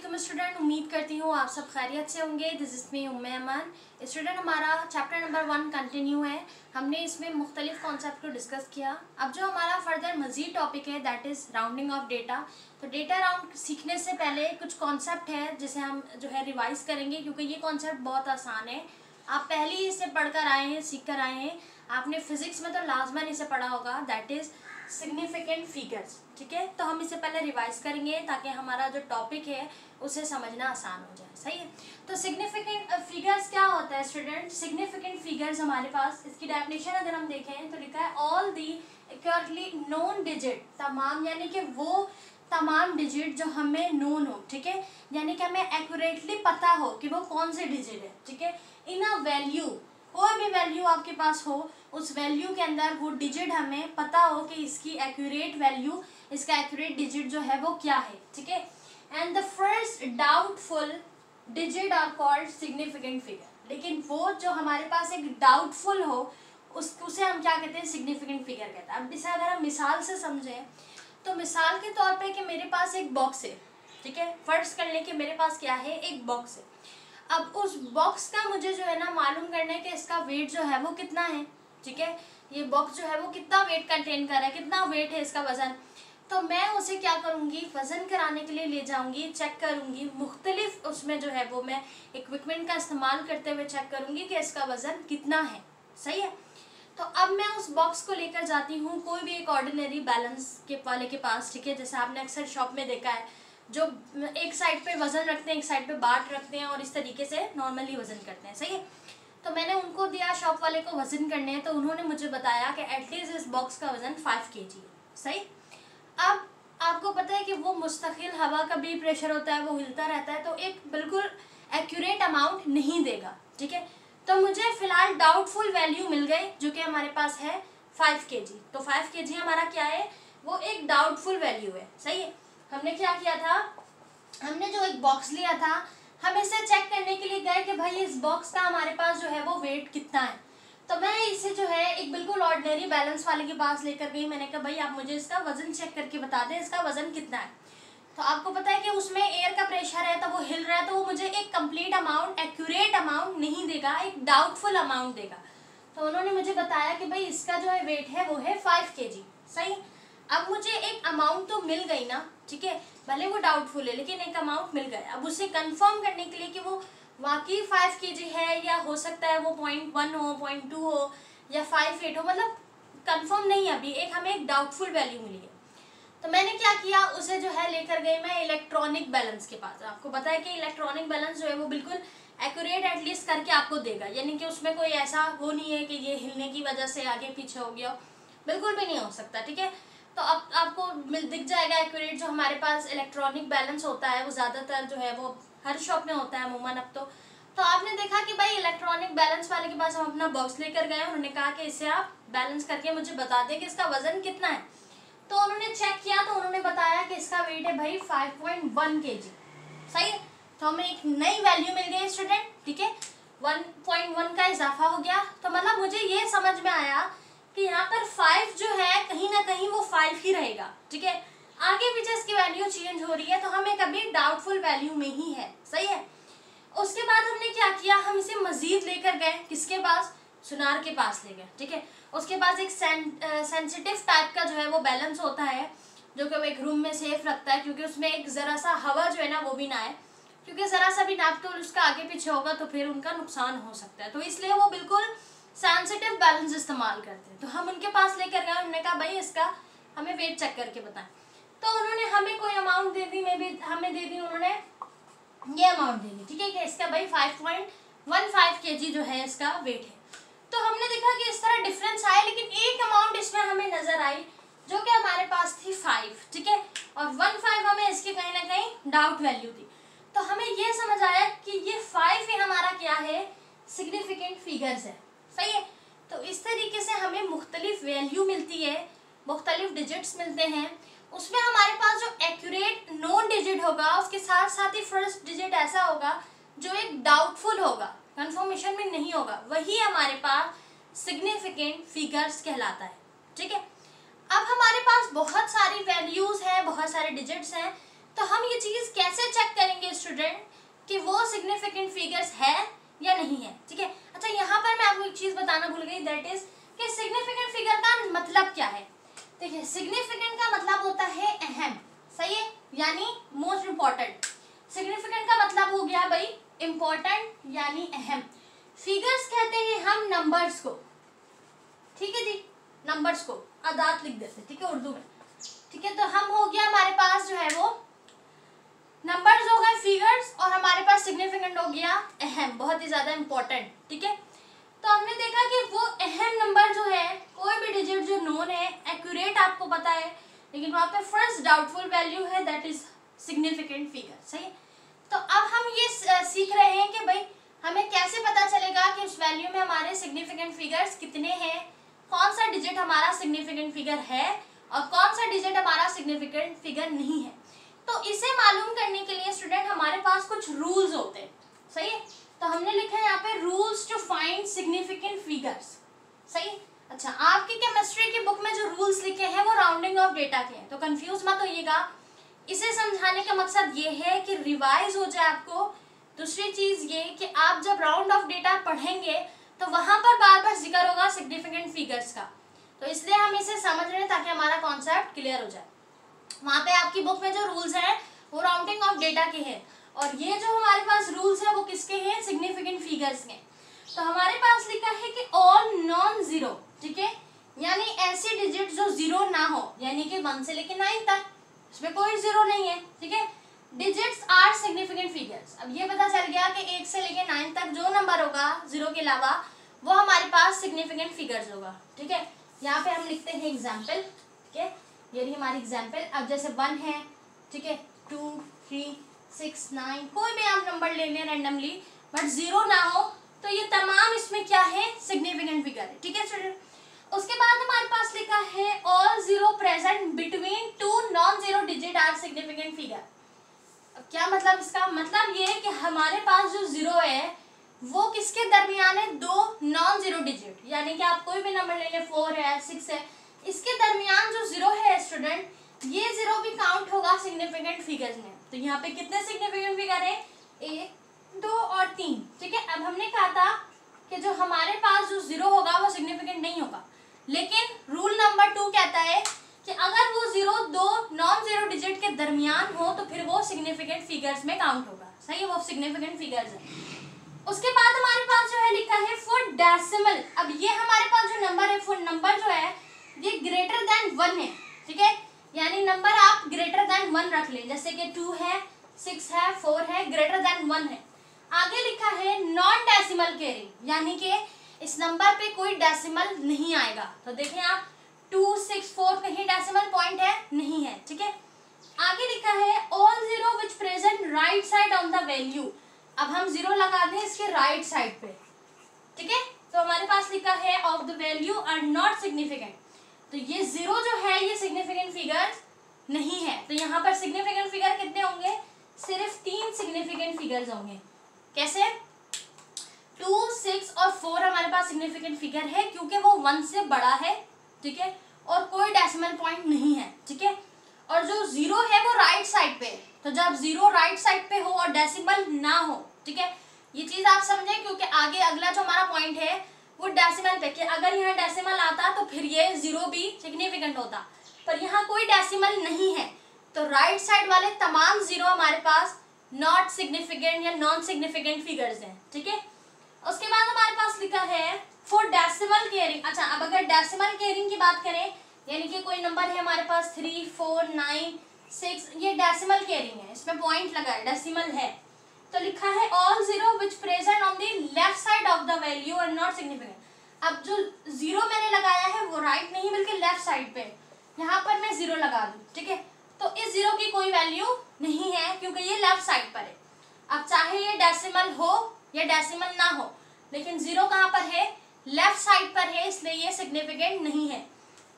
वालेकुम स्टूडेंट, उम्मीद करती हूँ आप सब खैरियत से होंगे। This is me Umme Aman. Student, हमारा चैप्टर नंबर 1 कंटिन्यू है। हमने इसमें मुख्तलिफ कॉन्सेप्ट को डिस्कस किया। अब जो हमारा फर्दर मज़ीद टॉपिक है that is rounding off data. तो डेटा राउंड सीखने से पहले कुछ कॉन्सेप्ट है जिसे हम जो है रिवाइज़ करेंगे, क्योंकि ये कॉन्सेप्ट बहुत आसान है। आप पहले ही इसे पढ़ कर आए हैं, सीख कर आए हैं। आपने फिज़िक्स में तो लाजमन इसे पढ़ा होगा, दैट इज़ सिग्निफिकेंट फिगर्स। ठीक है, तो हम इसे पहले रिवाइज करेंगे ताकि हमारा जो टॉपिक है उसे समझना आसान हो जाए। सही है, तो सिग्निफिकेंट फिगर्स क्या होता है स्टूडेंट? सिग्निफिकेंट फिगर्स हमारे पास, इसकी डेफिनेशन अगर हम देखें तो लिखा है all the accurately known digit, तमाम यानी कि वो तमाम डिजिट जो हमें नोन हो। ठीक है, यानी कि हमें एक्यूरेटली पता हो कि वो कौन से डिजिट है। ठीक है, इन अ वैल्यू, कोई भी वैल्यू आपके पास हो, उस वैल्यू के अंदर वो डिजिट हमें पता हो कि इसकी एक्यूरेट वैल्यू, इसका एक्यूरेट डिजिट जो है वो क्या है। ठीक है, and the first doubtful digit are called significant figure. लेकिन वो जो हमारे पास एक डाउटफुल हो उसे हम क्या कहते हैं? सिग्निफिकेंट फिगर कहते हैं। अब इसे अगर हम मिसाल से समझें तो मिसाल के तौर पे कि मेरे पास एक बॉक्स है। ठीक है, फर्ज कर लें कि मेरे पास क्या है, एक बॉक्स है। अब उस बॉक्स का मुझे जो है ना मालूम करना है कि इसका वेट जो है वो कितना है। ठीक है, ये बॉक्स जो है वो कितना वेट कंटेन कर रहा है, कितना वेट है इसका वज़न। तो मैं उसे क्या करूँगी, वज़न कराने के लिए ले जाऊँगी, चेक करूँगी। मुख्तलिफ उसमें जो है वो मैं इक्विपमेंट का इस्तेमाल करते हुए चेक करूँगी कि इसका वज़न कितना है। सही है, तो अब मैं उस बॉक्स को लेकर जाती हूँ कोई भी एक ऑर्डिनरी बैलेंस के वाले के पास। ठीक है, जैसे आपने अक्सर शॉप में देखा है, जो एक साइड पे वज़न रखते हैं, एक साइड पे बाट रखते हैं और इस तरीके से नॉर्मली वज़न करते हैं। सही है, तो मैंने उनको दिया शॉप वाले को वज़न करने, तो उन्होंने मुझे बताया कि एटलीस्ट इस बॉक्स का वज़न 5 kg है। सही, अब आपको पता है कि वो मुस्तकिल हवा का भी प्रेशर होता है, वो हिलता रहता है, तो एक बिल्कुल एक्यूरेट अमाउंट नहीं देगा। ठीक है, तो मुझे फ़िलहाल डाउटफुल वैल्यू मिल गई जो कि हमारे पास है 5 kg। तो 5 kg हमारा क्या है, वो एक डाउटफुल वैल्यू है। सही है, हमने क्या किया था, हमने जो एक बॉक्स लिया था, हम इसे चेक करने के लिए गए कि भाई इस बॉक्स का हमारे पास जो है वो वेट कितना है। तो मैं इसे जो है एक बिल्कुल ऑर्डिनरी बैलेंस वाले के पास लेकर गई। मैंने कहा भाई आप मुझे इसका वज़न चेक करके बता दें, इसका वज़न कितना है। तो आपको पता है कि उसमें एयर का प्रेशर है, तो वो हिल रहा है, तो वो मुझे एक कंप्लीट अमाउंट, एक्यूरेट अमाउंट नहीं देगा, एक डाउटफुल अमाउंट देगा। तो उन्होंने मुझे बताया कि भाई इसका जो है वेट है वो है 5 kg। सही, अब मुझे एक अमाउंट तो मिल गई ना। ठीक है, भले वो डाउटफुल है लेकिन एक अमाउंट मिल गया। अब उसे कंफर्म करने के लिए कि वो वाकई 5 kg है, या हो सकता है वो 0.1 हो, 0.2 हो, या 5.8 हो, मतलब कंफर्म नहीं है अभी, एक हमें एक डाउटफुल वैल्यू मिली है। तो मैंने क्या किया, उसे जो है लेकर गई मैं इलेक्ट्रॉनिक बैलेंस के पास। आपको पता है कि इलेक्ट्रॉनिक बैलेंस जो है वो बिल्कुल एक्यूरेट एटलीस्ट करके आपको देगा, यानी कि उसमें कोई ऐसा वो नहीं है कि ये हिलने की वजह से आगे पीछे हो गया, बिल्कुल भी नहीं हो सकता। ठीक है, तो अब आपको दिख जाएगा एक्यूरेट जो हमारे पास इलेक्ट्रॉनिक बैलेंस होता है, वो ज़्यादातर जो है वो हर शॉप में होता है अमूमन। अब तो आपने देखा कि भाई इलेक्ट्रॉनिक बैलेंस वाले के पास हम अपना बॉक्स लेकर गए, उन्होंने कहा कि इसे आप बैलेंस करके मुझे बता दें कि इसका वज़न कितना है। तो उन्होंने चेक किया, तो उन्होंने बताया कि इसका वेट है भाई 5.1 kg। सही है, तो हमें एक नई वैल्यू मिल गई स्टूडेंट। ठीक है, 1.1 का इजाफा हो गया। तो मतलब मुझे ये समझ में आया कि यहाँ पर 5 जो है कहीं ना कहीं वो 5 ही रहेगा। ठीक है, आगे पीछे इसकी वैल्यू चेंज हो रही है, तो हमें कभी डाउटफुल वैल्यू में ही है। सही है, उसके बाद हमने क्या किया, हम इसे मजीद लेकर गए किसके पास, सुनार के पास ले गए। ठीक है, उसके पास एक सेंसिटिव टाइप का जो है वो बैलेंस होता है, जो कि वो एक रूम में सेफ रखता है, क्योंकि उसमें एक ज़रा सा हवा जो है ना वो भी ना आए, क्योंकि ज़रा सा भी नाप तो उसका आगे पीछे होगा तो फिर उनका नुकसान हो सकता है। तो इसलिए वो बिल्कुल सेंसिटिव बैलेंस इस्तेमाल करते हैं। तो हम उनके पास लेकर गए, उन्होंने कहा भाई इसका हमें वेट चेक करके बताएं। तो उन्होंने हमें कोई अमाउंट दे दी, हमें दे दी उन्होंने ये अमाउंट दे दी। ठीक है, कि इसका भाई 5.15 kg जो है इसका वेट है। तो हमने देखा कि इस तरह डिफरेंस आया, लेकिन एक अमाउंट इसमें हमें नजर आई जो कि हमारे पास थी 5। ठीक है, और 15 हमें इसकी कहीं ना कहीं डाउट वैल्यू थी। तो हमें ये समझ आया कि ये 5 ही हमारा क्या है, सिग्निफिकेंट फिगर्स है। सही है, तो इस तरीके से हमें मुख्तलिफ वैल्यू मिलती है, मुख्तलिफ डिजिट्स मिलते हैं। उसमें हमारे पास जो एक्यूरेट नोन डिजिट होगा उसके साथ साथ ही फर्स्ट डिजिट ऐसा होगा जो एक डाउटफुल होगा, कंफर्मेशन में नहीं होगा, वही हमारे पास सिग्निफिकेंट फिगर्स कहलाता है। ठीक है, अब हमारे पास बहुत सारी वैल्यूज़ हैं, बहुत सारे डिजिट्स हैं, तो हम ये चीज़ कैसे चेक करेंगे कि वो सिग्निफिकेंट फिगर्स है या नहीं है, ठीक है। अच्छा, यहाँ पर मैं आपको एक चीज बताना भूल गई, दैट इज कि सिग्निफिकेंट फिगर का मतलब क्या है। देखिए, सिग्निफिकेंट का मतलब होता है अहम, सही है, यानी मोस्ट इम्पोर्टेंट। सिग्निफिकेंट का मतलब हो गया भाई इम्पोर्टेंट यानी अहम। फिगर्स कहते हैं हम नंबर्स को, ठीक है जी, नंबर्स को अदाद लिख देते, ठीक है, उर्दू में, ठीक है। तो हम हो गया हमारे पास जो है वो नंबर्स हो गए फिगर्स, और हमारे पास सिग्निफिकेंट हो गया अहम, बहुत ही ज्यादा इंपॉर्टेंट, ठीक है। तो हमने देखा कि वो अहम नंबर जो है, कोई भी डिजिट जो नोन है, एक्यूरेट आपको पता है, लेकिन वहां पे फर्स्ट डाउटफुल वैल्यू है, दैट इज सिग्निफिकेंट फिगर, सही है। तो अब हम ये सीख रहे हैं कि भाई हमें कैसे पता चलेगा कि उस वैल्यू में हमारे सिग्निफिकेंट फिगर्स कितने हैं, कौन सा डिजिट हमारा सिग्निफिकेंट फिगर है और कौन सा डिजिट हमारा सिग्निफिकेंट फिगर नहीं है। तो इसे मालूम करने के लिए स्टूडेंट हमारे पास कुछ रूल्स होते हैं, सही है। तो हमने लिखा है यहाँ पे rules to find significant figures, सही। अच्छा, आपकी केमिस्ट्री की बुक में जो रूल्स लिखे हैं वो राउंडिंग ऑफ डेटा के हैं, तो कंफ्यूज मत होइएगा। इसे समझाने का मकसद ये है कि रिवाइज हो जाए आपको। दूसरी चीज ये कि आप जब राउंड ऑफ डेटा पढ़ेंगे तो वहां पर बार बार जिक्र होगा सिग्निफिकेंट फिगर्स का, तो इसलिए हम इसे समझ रहे हैं ताकि हमारा कॉन्सेप्ट क्लियर हो जाए। वहां पे आपकी बुक में जो रूल्स हैं वो राउंडिंग ऑफ डेटा के हैं, और ये जो हमारे पास रूल्स है वो किसके हैं, सिग्निफिकेंट फिगर्स के। तो हमारे पास लिखा है कि ऑल नॉन जीरो, ठीक है, यानी ऐसे डिजिट जो जीरो ना हो, यानी कि 1 से लेकर 9 तक, इसमें कोई जीरो नहीं है, ठीक है, डिजिट्स आर सिग्निफिकेंट फिगर्स। अब ये पता चल गया कि 1 से लेकर 9 तक जो नंबर होगा जीरो के अलावा वो हमारे पास सिग्निफिकेंट फिगर्स होगा, ठीक है। यहाँ पे हम लिखते हैं एग्जाम्पल, ठीक है, ये रही हमारी एग्जाम्पल। अब जैसे 1 है, ठीक है, 2, 3, 6, 9, कोई भी आप नंबर ले लें रैंडमली, बट जीरो ना हो, तो ये तमाम इसमें क्या है, सिग्निफिकेंट फिगर है, ठीक है स्टूडेंट। उसके बाद हमारे पास लिखा है all zero present between 2 non zero digit are significant figure. अब क्या मतलब इसका, मतलब ये कि हमारे पास जो जीरो है वो किसके दरमियान है, 2 नॉन जीरो डिजिट, यानी कि आप कोई भी नंबर ले लें, 4 है, 6 है, इसके दरमियान जो जीरो है स्टूडेंट, ये जीरो भी काउंट होगा सिग्निफिकेंट फिगर्स में। तो यहाँ पे कितने सिग्निफिकेंट फिगर है, 1, 2 और 3, ठीक है। अब हमने कहा था कि जो हमारे पास जो जीरो होगा वो सिग्निफिकेंट नहीं होगा, लेकिन रूल नंबर 2 कहता है कि अगर वो जीरो 2 नॉन जीरो डिजिट के दरमियान हो तो फिर वो सिग्निफिकेंट फिगर्स में काउंट होगा, सही है, वो सिग्निफिकेंट फिगर्स है। उसके बाद हमारे पास जो है लिखा है फॉर डेसिमल। अब ये हमारे पास जो नंबर है, फॉर नंबर जो है ये ग्रेटर देन 1 है, ठीक है, यानी नंबर आप ग्रेटर देन 1 रख लें, जैसे कि 2 है, 6 है, 4 है, ग्रेटर देन 1 है। आगे लिखा है नॉन डेसिमल कैरिंग, यानी कि इस नंबर पे कोई डेसिमल नहीं आएगा। तो देखें आप 2, 6, 4 कहीं डेसिमल पॉइंट है, नहीं है, ठीक है। आगे लिखा है all zero which present right side on the value. अब हम जीरो लगा दें इसके राइट साइड पे, ठीक है। तो हमारे पास लिखा है of the value are not significant, तो ये जीरो जो है ये सिग्निफिकेंट फिगर नहीं है। तो यहाँ पर सिग्निफिकेंट फिगर कितने होंगे, सिर्फ 3 सिग्निफिकेंट फिगर्स होंगे। कैसे, 2, 6 और 4 हमारे पास सिग्निफिकेंट फिगर है क्योंकि वो 1 से बड़ा है, ठीक है, और कोई डेसिमल पॉइंट नहीं है, ठीक है। और जो जीरो है वो राइट साइड पे है, तो जब जीरो राइट साइड पे हो और डेसिमल ना हो, ठीक है, ये चीज आप समझें, क्योंकि आगे अगला जो हमारा पॉइंट है वो डेसिमल पे, कि अगर यहाँ डेसिमल आता तो फिर ये जीरो भी सिग्निफिकेंट होता, पर यहाँ कोई डेसिमल नहीं है, तो राइट साइड वाले तमाम जीरो हमारे पास नॉट सिग्निफिकेंट या नॉन सिग्निफिकेंट फिगर्स हैं, ठीक है। उसके बाद हमारे पास लिखा है फॉर डेसिमल केयरिंग। अच्छा, अब अगर डेसिमल केयरिंग की बात करें, यानी कि कोई नंबर है हमारे पास 3, 4, 9, 6, ये डेसिमल केयरिंग है, इसमें पॉइंट लगा है, डेसिमल है, तो लिखा है all zero which present on the left side of the value are not significant. अब जो जीरो मैंने लगाया है वो राइट नहीं बल्कि लेफ्ट साइड पे, यहाँ पर मैं जीरो लगा दूं, ठीक है, तो इस जीरो की कोई वैल्यू नहीं है क्योंकि ये लेफ्ट साइड पर है। अब चाहे ये डेसिमल हो या डेसिमल ना हो, लेकिन जीरो कहाँ पर है, लेफ्ट साइड पर है, इसलिए ये सिग्निफिकेंट नहीं है।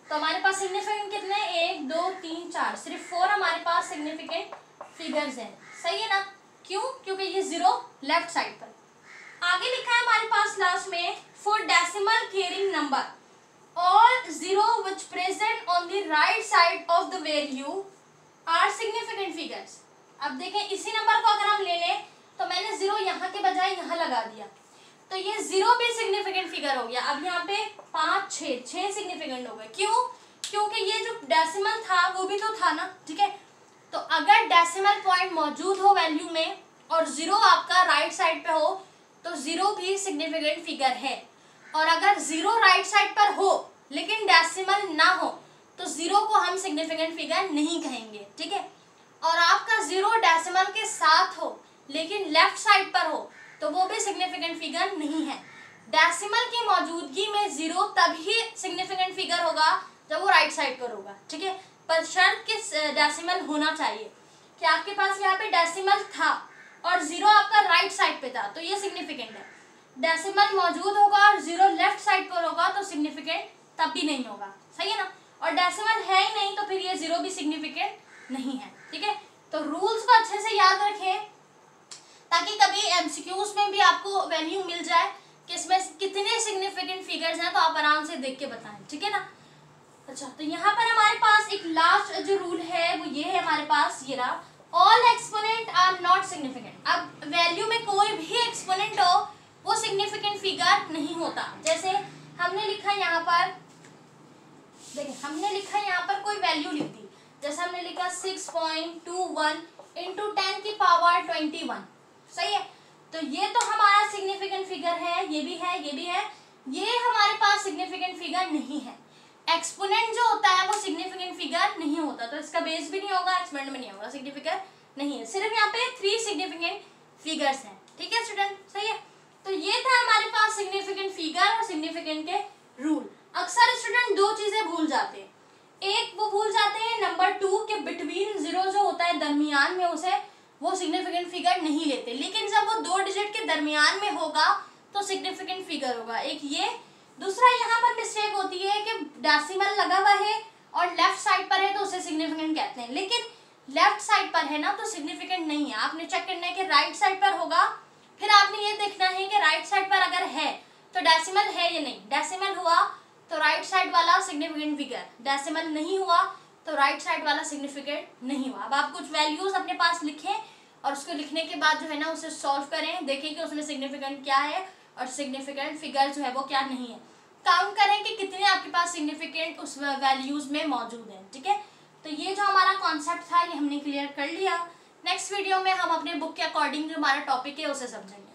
तो हमारे पास सिग्निफिकेंट कितने, 1, 2, 3, 4, सिर्फ 4 हमारे पास सिग्निफिकेंट फिगर्स हैं, सही है ना, क्यों, क्योंकि ये जीरो लेफ्ट साइड पर। आगे लिखा है हमारे पास लास्ट में for decimal carrying number all zero which present on the right side of the value are significant figures. अब देखें, इसी नंबर को अगर हम ले लें तो मैं मैंने 0 यहाँ के बजाय यहाँ लगा दिया, तो ये 0 भी सिग्निफिकेंट फिगर हो गया। अब यहाँ पे 5 6 सिग्निफिकेंट हो गए। क्यों? क्योंकि ये जो डेसिमल था वो भी तो था ना, ठीक है। तो अगर डेसिमल पॉइंट मौजूद हो वैल्यू में और 0 आपका राइट साइड पे हो तो 0 भी सिग्निफिकेंट फिगर है। और अगर 0 राइट साइड पर हो लेकिन डेसिमल ना हो तो 0 को हम सिग्निफिकेंट फिगर नहीं कहेंगे, ठीक है। और आपका 0 डेसिमल के साथ हो लेकिन लेफ्ट साइड पर हो तो वो भी सिग्निफिकेंट फिगर नहीं है। डेसिमल की मौजूदगी में 0 तभी सिग्निफिकेंट फिगर होगा जब वो राइट साइड पर होगा, ठीक है। पर शर्त किस डेसिमल होना चाहिए कि आपके पास यहाँ पे डेसिमल था और 0 आपका राइट साइड पे था तो ये सिग्निफिकेंट है। डेसिमल मौजूद होगा और 0 लेफ्ट साइड पर होगा तो सिग्निफिकेंट तब भी नहीं होगा, सही है ना। और डेसिमल है ही नहीं तो फिर ये 0 भी सिग्निफिकेंट नहीं है, ठीक है। तो रूल्स को अच्छे से याद रखें ताकि कभी एमसीक्यूज में भी आपको वैल्यू मिल जाए कि इसमें कितने सिग्निफिकेंट फिगर्स हैं, तो आप आराम से देख के बताएं, ठीक है ना। अच्छा, तो यहाँ पर हमारे पास एक लास्ट जो रूल है वो ये है हमारे पास, ये रहा, all exponent are not significant. अब वैल्यू में कोई भी एक्सपोनेंट हो वो सिग्निफिकेंट फिगर नहीं होता। जैसे हमने लिखा यहाँ पर, देखिए हमने लिखा यहाँ पर कोई वैल्यू लिख दी, जैसे हमने लिखा 6.21 इंटू 10 की पावर 21, सही है। तो ये तो हमारा सिग्निफिकेंट फिगर है, ये भी है, ये भी है, ये हमारे पास सिग्निफिकेंट फिगर नहीं है। एक्सपोनेंट जो होता है वो सिग्निफिकेंट फिगर नहीं होता, तो इसका बेस भी नहीं होगा, एक्सपोनेंट भी नहीं होगा, सिग्निफिकेंट नहीं है। सिर्फ यहाँ पे 3 सिग्निफिकेंट फिगर्स हैं, ठीक है स्टूडेंट, सही है। तो ये था हमारे पास सिग्निफिकेंट फिगर और सिग्निफिकेंट के रूल। अक्सर स्टूडेंट 2 चीजें भूल जाते हैं। एक वो भूल जाते हैं नंबर 2 के बिटवीन 0 जो होता है दरमियान में, उसे वो सिग्निफिकेंट फिगर नहीं लेते, लेकिन जब वो 2 डिजिट के दरमियान में होगा तो सिग्निफिकेंट फिगर होगा। एक ये, दूसरा यहाँ पर मिस्टेक होती है कि डेसिमल लगा हुआ है और लेफ्ट साइड पर है तो उसे सिग्निफिकेंट कहते हैं, लेकिन लेफ्ट साइड पर है ना तो सिग्निफिकेंट नहीं है। आपने चेक करना है कि राइट साइड पर होगा, फिर आपने ये देखना है कि राइट साइड पर अगर है तो डेसिमल है या नहीं। डेसिमल हुआ तो राइट साइड वाला सिग्निफिकेंट फिगर, डेसिमल नहीं हुआ तो राइट साइड वाला सिग्निफिकेंट नहीं हुआ। अब आप कुछ वैल्यूज अपने पास लिखें और उसको लिखने के बाद जो है ना उसे सॉल्व करें, देखें कि उसमें सिग्निफिकेंट क्या है और सिग्निफिकेंट फिगर जो है वो क्या नहीं है। काउंट करें कि कितने आपके पास सिग्निफिकेंट उस वैल्यूज में मौजूद हैं, ठीक है। तो ये जो हमारा कॉन्सेप्ट था ये हमने क्लियर कर लिया। नेक्स्ट वीडियो में हम अपने बुक के अकॉर्डिंग जो हमारा टॉपिक है उसे समझेंगे।